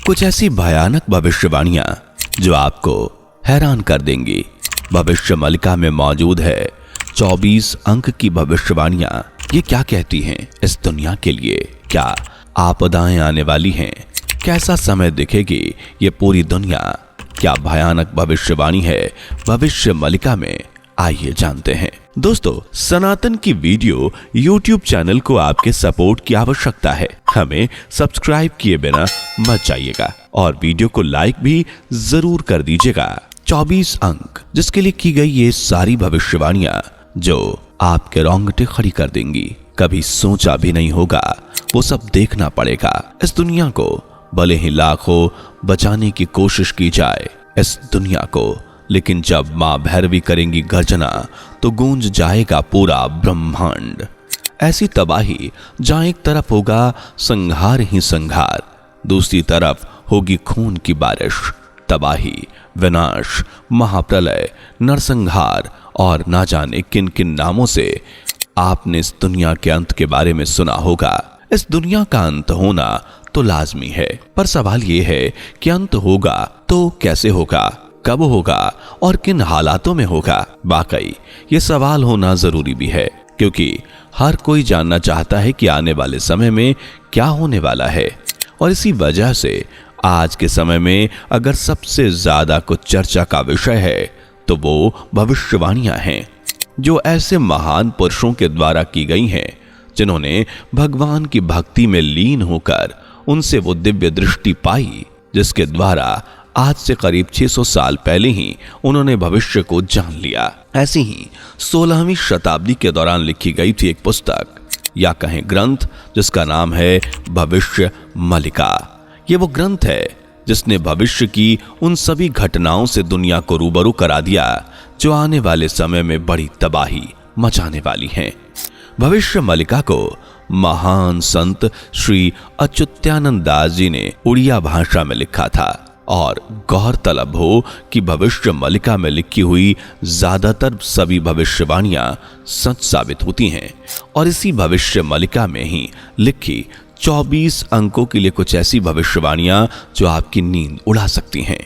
कुछ ऐसी भयानक भविष्यवाणियां जो आपको हैरान कर देंगी। भविष्य मलिका में मौजूद है 24 अंक की भविष्यवाणियां। ये क्या कहती हैं इस दुनिया के लिए? क्या आपदाएं आने वाली हैं? कैसा समय दिखेगी ये पूरी दुनिया? क्या भयानक भविष्यवाणी है भविष्य मलिका में? आइए जानते हैं। दोस्तों, सनातन की वीडियो YouTube चैनल को आपके सपोर्ट की आवश्यकता है। हमें सब्सक्राइब किए बिना मत जाइएगा और वीडियो को लाइक भी जरूर कर दीजिएगा। 24 अंक जिसके लिए की गई ये सारी भविष्यवाणियां जो आपके रोंगटे खड़ी कर देंगी। कभी सोचा भी नहीं होगा, वो सब देखना पड़ेगा। इस दुनिया को भले ही लाखों बचाने की कोशिश की जाए इस दुनिया को, लेकिन जब मां भैरवी करेंगी गर्जना तो गूंज जाएगा पूरा ब्रह्मांड। ऐसी तबाही जहां एक तरफ होगा संहार ही संहार, दूसरी तरफ होगी खून की बारिश। तबाही, विनाश, महाप्रलय, नरसंहार और ना जाने किन किन नामों से आपने इस दुनिया के अंत के बारे में सुना होगा। इस दुनिया का अंत होना तो लाजमी है, पर सवाल यह है कि अंत होगा तो कैसे होगा, कब होगा और किन हालातों में होगा। वाकई ये सवाल होना जरूरी भी है, क्योंकि हर कोई जानना चाहता है कि आने वाले समय में क्या होने वाला है। और इसी वजह से आज के समय में अगर सबसे ज्यादा कुछ चर्चा का विषय है तो वो भविष्यवाणियां हैं जो ऐसे महान पुरुषों के द्वारा की गई हैं जिन्होंने भगवान की भक्ति में लीन होकर उनसे वो दिव्य दृष्टि पाई जिसके द्वारा आज से करीब 600 साल पहले ही उन्होंने भविष्य को जान लिया। ऐसी ही 16वीं शताब्दी के दौरान लिखी गई थी एक पुस्तक या कहें ग्रंथ जिसका नाम है भविष्य मलिका। ये वो ग्रंथ है जिसने भविष्य की उन सभी घटनाओं से दुनिया को रूबरू करा दिया जो आने वाले समय में बड़ी तबाही मचाने वाली हैं। भविष्य मलिका को महान संत श्री अच्युतानंद दास जी ने उड़िया भाषा में लिखा था और गौरतलब हो कि भविष्य मलिका में लिखी हुई ज्यादातर सभी भविष्यवाणियां सच साबित होती हैं। और इसी भविष्य मलिका में ही लिखी 24 अंकों के लिए कुछ ऐसी भविष्यवाणियां जो आपकी नींद उड़ा सकती हैं।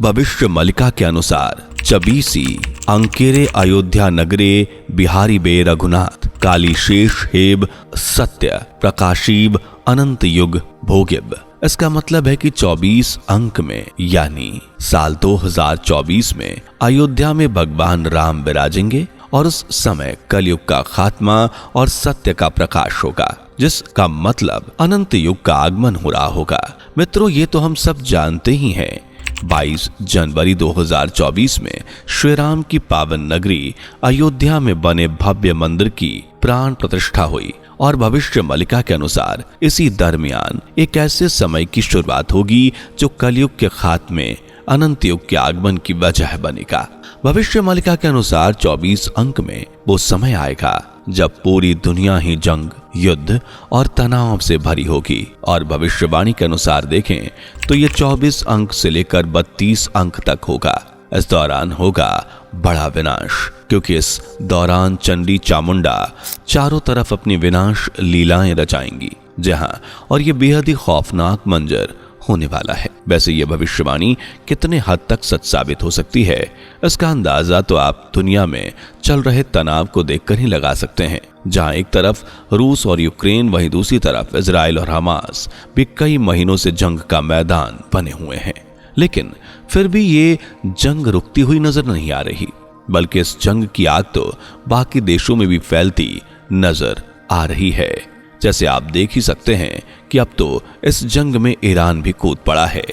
भविष्य मलिका के अनुसार चबीसी अंकेरे अयोध्या नगरे बिहारी बे रघुनाथ काली शेष हेब सत्य प्रकाशीब अनंत युग भोगिब। इसका मतलब है कि 24 अंक में यानी साल 2024 में अयोध्या में भगवान राम विराजेंगे और उस समय कलयुग का खात्मा और सत्य का प्रकाश होगा, जिसका मतलब अनंत युग का आगमन हो रहा होगा। मित्रों, ये तो हम सब जानते ही हैं। 22 जनवरी 2024 में श्री राम की पावन नगरी अयोध्या में बने भव्य मंदिर की प्राण प्रतिष्ठा हुई और भविष्य मलिका के अनुसार इसी दरमियान एक ऐसे समय की शुरुआत होगी जो कलयुग के खात्मे अनंत युग के आगमन की वजह बनेगा। भविष्य मलिका के अनुसार 24 अंक में वो समय आएगा जब पूरी दुनिया ही जंग, युद्ध और तनाव से भरी होगी। और भविष्यवाणी के अनुसार देखें तो ये 24 अंक से लेकर 32 अंक तक होगा। इस दौरान होगा बड़ा विनाश, क्योंकि इस दौरान चंडी चामुंडा चारों तरफ अपनी विनाश लीलाएं रचाएंगी। जहां और ये बेहद ही खौफनाक मंजर होने वाला है। वैसे ये भविष्यवाणी कितने हद तक सच साबित हो सकती है, इसका अंदाजा तो आप दुनिया में चल रहे तनाव को देखकर ही लगा सकते हैं। जहां एक तरफ रूस और यूक्रेन, वहीं दूसरी तरफ इजराइल और हमास भी कई महीनों से जंग का मैदान बने हुए हैं। लेकिन फिर भी ये जंग रुकती हुई नजर नहीं आ रही, बल्कि इस जंग की आग तो बाकी देशों में भी फैलती नजर आ रही है। जैसे आप देख ही सकते हैं कि अब तो इस जंग में ईरान भी कूद पड़ा है।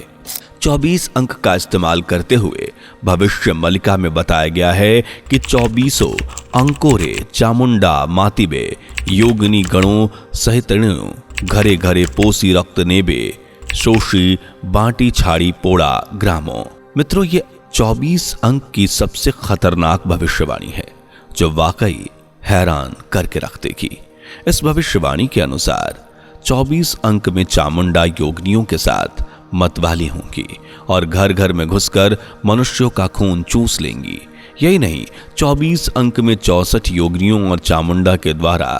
24 अंक का इस्तेमाल करते हुए भविष्य मलिका में बताया गया है कि 24 अंकोरे चामुंडा मातिबे योगिनी गणों सहित घरे घरे पोसी रक्त नेबे शोषी बांटी छाड़ी पोड़ा ग्रामों। मित्रों, ये 24 अंक की सबसे खतरनाक भविष्यवाणी है जो वाकई हैरान करके रख देगी। इस भविष्यवाणी के अनुसार 24 अंक में चामुंडा योगिनियों के साथ मतवाली होंगी और घर घर में घुसकर मनुष्यों का खून चूस लेंगी। यही नहीं, 24 अंक में 64 योगिनियों और चामुंडा के द्वारा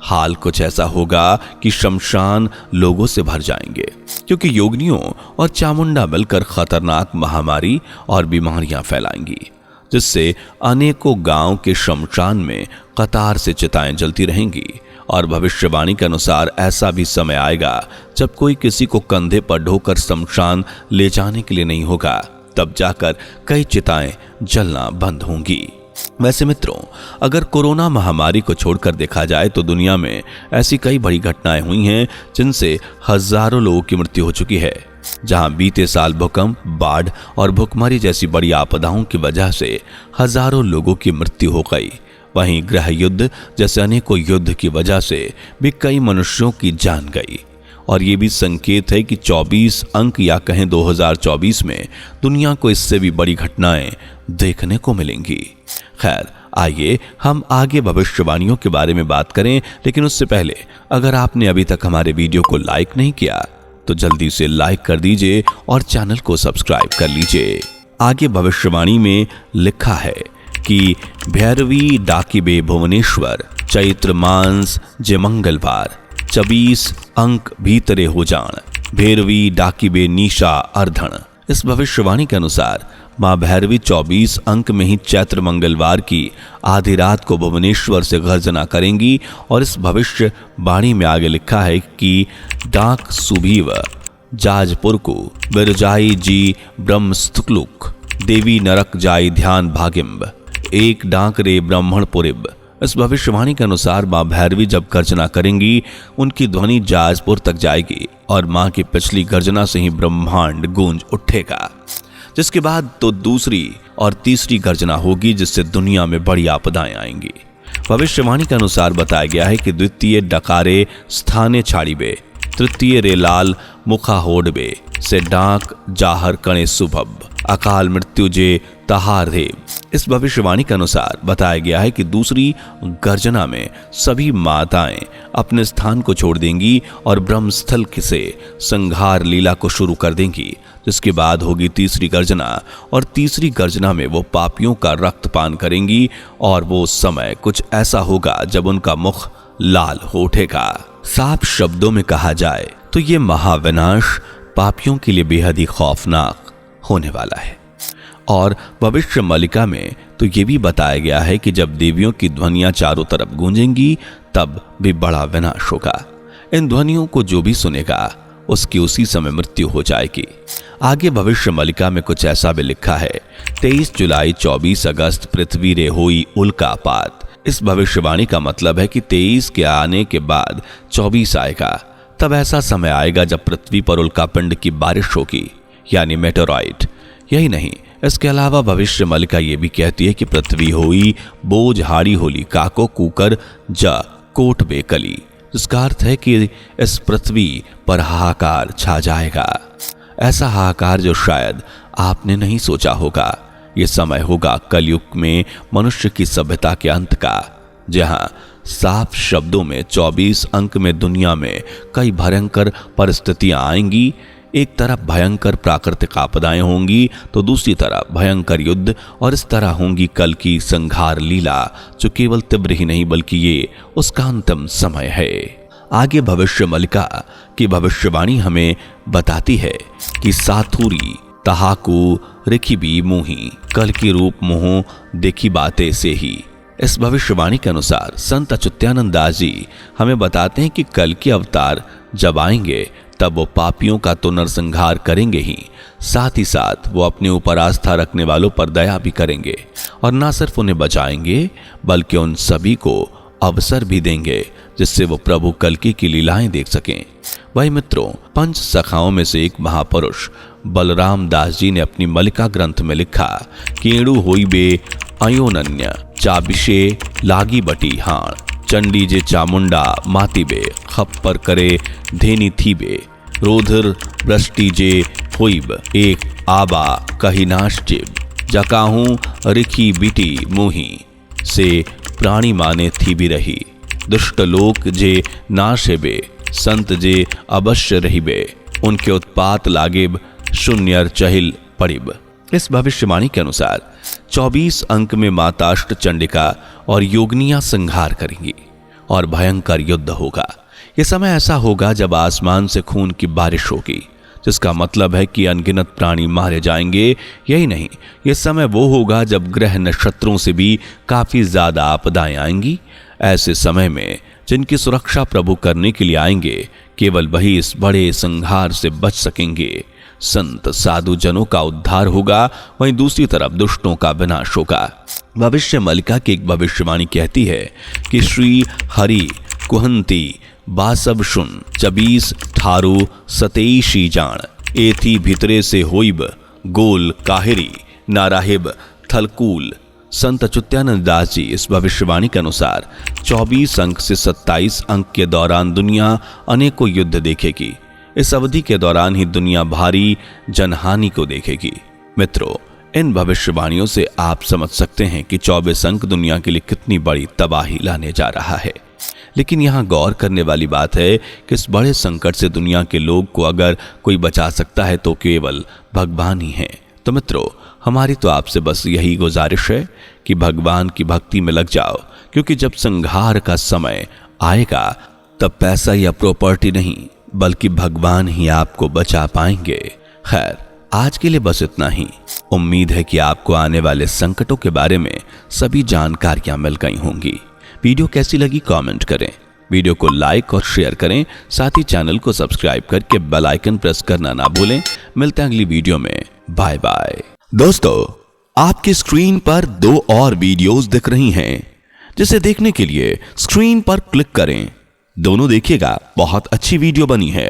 हाल कुछ ऐसा होगा कि शमशान लोगों से भर जाएंगे, क्योंकि योगिनियों और चामुंडा मिलकर खतरनाक महामारी और बीमारियां फैलाएंगी, जिससे अनेकों गांव के शमशान में कतार से चिताएं जलती रहेंगी। और भविष्यवाणी के अनुसार ऐसा भी समय आएगा जब कोई किसी को कंधे पर ढोकर शमशान ले जाने के लिए नहीं होगा, तब जाकर कई चिताएं जलना बंद होंगी। वैसे मित्रों, अगर कोरोना महामारी को छोड़कर देखा जाए तो दुनिया में ऐसी कई बड़ी घटनाएं हुई हैं जिनसे हजारों लोगों की मृत्यु हो चुकी है। जहां बीते साल भूकंप, बाढ़ और भुखमरी जैसी बड़ी आपदाओं की वजह से हजारों लोगों की मृत्यु हो गई, वहीं गृह युद्ध जैसे अनेकों युद्ध की वजह से भी कई मनुष्यों की जान गई। और ये भी संकेत है कि 24 अंक या कहें 2024 में दुनिया को इससे भी बड़ी घटनाएं देखने को मिलेंगी। खैर, आइए हम आगे भविष्यवाणियों के बारे में बात करें, लेकिन उससे पहले अगर आपने अभी तक हमारे वीडियो को लाइक नहीं किया तो जल्दी से लाइक कर दीजिए और चैनल को सब्सक्राइब कर लीजिए। आगे भविष्यवाणी में लिखा है कि भैरवी डाकिबे भुवनेश्वर चैत्र मांस जे मंगलवार 24 अंक भीतरे हो जान भैरवी डाकिबे निशा अर्धन। इस भविष्यवाणी के अनुसार मां भैरवी 24 अंक में ही चैत्र मंगलवार की आधी रात को भुवनेश्वर से गर्जना करेंगी। और इस भविष्यवाणी में आगे लिखा है कि डाक सुबीव जाजपुर को बिरजाई जी ब्रह्मस्तुक्लुक देवी नरक जाई ध्यान भागिम्ब एक डाक रे ब्राह्मण पुरिब। इस भविष्यवाणी के अनुसार मां भैरवी जब गर्जना करेंगी, उनकी ध्वनि जाजपुर तक जाएगी और मां की पिछली गर्जना से ही ब्रह्मांड गूंज उठेगा, जिसके बाद तो दूसरी और तीसरी गर्जना होगी, जिससे दुनिया में बड़ी आपदाएं आएंगी। भविष्यवाणी के अनुसार बताया गया है कि द्वितीय डकारे स्थाने छाड़ीबे, तृतीय रे लाल मुखा होडबे से डाक जाहर कणे सुभब अकाल मृत्यु जे तहार रे। इस भविष्यवाणी के अनुसार बताया गया है कि दूसरी गर्जना में सभी माताएं अपने स्थान को छोड़ देंगी और ब्रह्मस्थल से संहार लीला को शुरू कर देंगी, जिसके बाद होगी तीसरी गर्जना। और तीसरी गर्जना में वो पापियों का रक्तपान करेंगी और वो समय कुछ ऐसा होगा जब उनका मुख लाल हो उठेगा। साफ शब्दों में कहा जाए तो ये महाविनाश पापियों के लिए बेहद ही खौफनाक होने वाला है। और भविष्य मलिका में तो ये भी बताया गया है कि जब देवियों की ध्वनियां चारों तरफ गूंजेंगी तब भी बड़ा विनाश होगा। इन ध्वनियों को जो भी सुनेगा उसकी उसी समय मृत्यु हो जाएगी। आगे भविष्य मलिका में कुछ ऐसा भी लिखा है, 23 जुलाई 24 अगस्त पृथ्वी रे होई उल्कापात। इस भविष्यवाणी का मतलब है कि 23 के आने के बाद 24 आएगा, तब ऐसा समय आएगा जब पृथ्वी पर उल्कापिंड की बारिश होगी, यानी मेटेरॉइड। यही नहीं, इसके अलावा भविष्य मलिका ये भी कहती है कि पृथ्वी होई बोझ हाड़ी होली काको कुकर जा कोट बेकली, जिसका अर्थ है कि इस पृथ्वी पर हाहाकार छा जाएगा। ऐसा हाहाकार जो शायद आपने नहीं सोचा होगा। ये समय होगा कलयुग में मनुष्य की सभ्यता के अंत का, जहां साफ शब्दों में 24 अंक में दुनिया में कई भयंकर परिस्थितियां आएंगी। एक तरफ भयंकर प्राकृतिक आपदाएं होंगी तो दूसरी तरफ भयंकर युद्ध, और इस तरह होंगी कल की संहार लीला, जो केवल तीव्र ही नहीं बल्कि ये उसका अंतिम समय है। आगे भविष्य मलिका की भविष्यवाणी हमें बताती है कि साथुरी तहाकू रिखिबी मुही कल की रूप मोह देखी बातें से ही। इस भविष्यवाणी के अनुसार संत अच्युतानंद दास जी हमें बताते हैं कि कल के अवतार जब आएंगे तब वो पापियों का तो नरसंहार करेंगे ही, साथ ही साथ वो अपने ऊपर आस्था रखने वालों पर दया भी करेंगे, और ना सिर्फ उन्हें बचाएंगे बल्कि उन सभी को अवसर भी देंगे जिससे वो प्रभु कल्कि की लीलाएं देख सकें। वही मित्रों, पंच सखाओं में से एक महापुरुष बलराम दास जी ने अपनी मलिका ग्रंथ में लिखा, केणु होइबे अयोनन्य चाबिशे लागी बटी हाण चंडी जे चामुंडा मातीबे खप्पर करे धेनी थीबे रोधर वृष्टि जे होइब एक आबा कहिनाश चिब जकाहूं रिखी बिटी मुही से प्राणी माने थीबी रही दुष्ट लोक जे नाशेबे संत जे अवश्य रहिबे उनके उत्पात लागेब शून्यर चहिल पड़िब। इस भविष्यवाणी के अनुसार 24 अंक में माताष्ट चंडिका और योगनियां संहार करेंगी। और भयंकर युद्ध होगा। यह समय ऐसा होगा जब आसमान से खून की बारिश होगी, जिसका मतलब है कि अनगिनत प्राणी मारे जाएंगे। यही नहीं, यह समय वो होगा जब ग्रह नक्षत्रों से भी काफी ज्यादा आपदाएं आएंगी। ऐसे समय में जिनकी सुरक्षा प्रभु करने के लिए आएंगे, केवल वही इस बड़े संहार से बच सकेंगे। संत साधु जनों का उद्धार होगा, वहीं दूसरी तरफ दुष्टों का विनाश होगा। भविष्य मलिका की एक भविष्यवाणी कहती है कि श्री हरि कुहंती बासव शुन 24 ठारू सतेईशी जान एथी भितरे से होइब गोल काहिरी नाराहिब थलकूल। संत अच्युतानंद दास जी इस भविष्यवाणी के अनुसार 24 अंक से 27 अंक के दौरान दुनिया अनेकों युद्ध देखेगी। इस अवधि के दौरान ही दुनिया भारी जनहानि को देखेगी। मित्रों, इन भविष्यवाणियों से आप समझ सकते हैं कि 24 अंक दुनिया के लिए कितनी बड़ी तबाही लाने जा रहा है। लेकिन यहां गौर करने वाली बात है कि इस बड़े संकट से दुनिया के लोग को अगर कोई बचा सकता है तो केवल भगवान ही है। तो मित्रों, हमारी तो आपसे बस यही गुजारिश है कि भगवान की भक्ति में लग जाओ, क्योंकि जब संहार का समय आएगा तब पैसा या प्रॉपर्टी नहीं बल्कि भगवान ही आपको बचा पाएंगे। खैर, आज के लिए बस इतना ही। उम्मीद है कि आपको आने वाले संकटों के बारे में सभी जानकारियां मिल गई होंगी। वीडियो कैसी लगी कमेंट करें, वीडियो को लाइक और शेयर करें, साथ ही चैनल को सब्सक्राइब करके बेल आइकन प्रेस करना ना भूलें। मिलते हैं अगली वीडियो में। Bye bye. दोस्तों, आपकी स्क्रीन पर 2 और वीडियोस दिख रही हैं, जिसे देखने के लिए स्क्रीन पर क्लिक करें। दोनों देखिएगा, बहुत अच्छी वीडियो बनी है।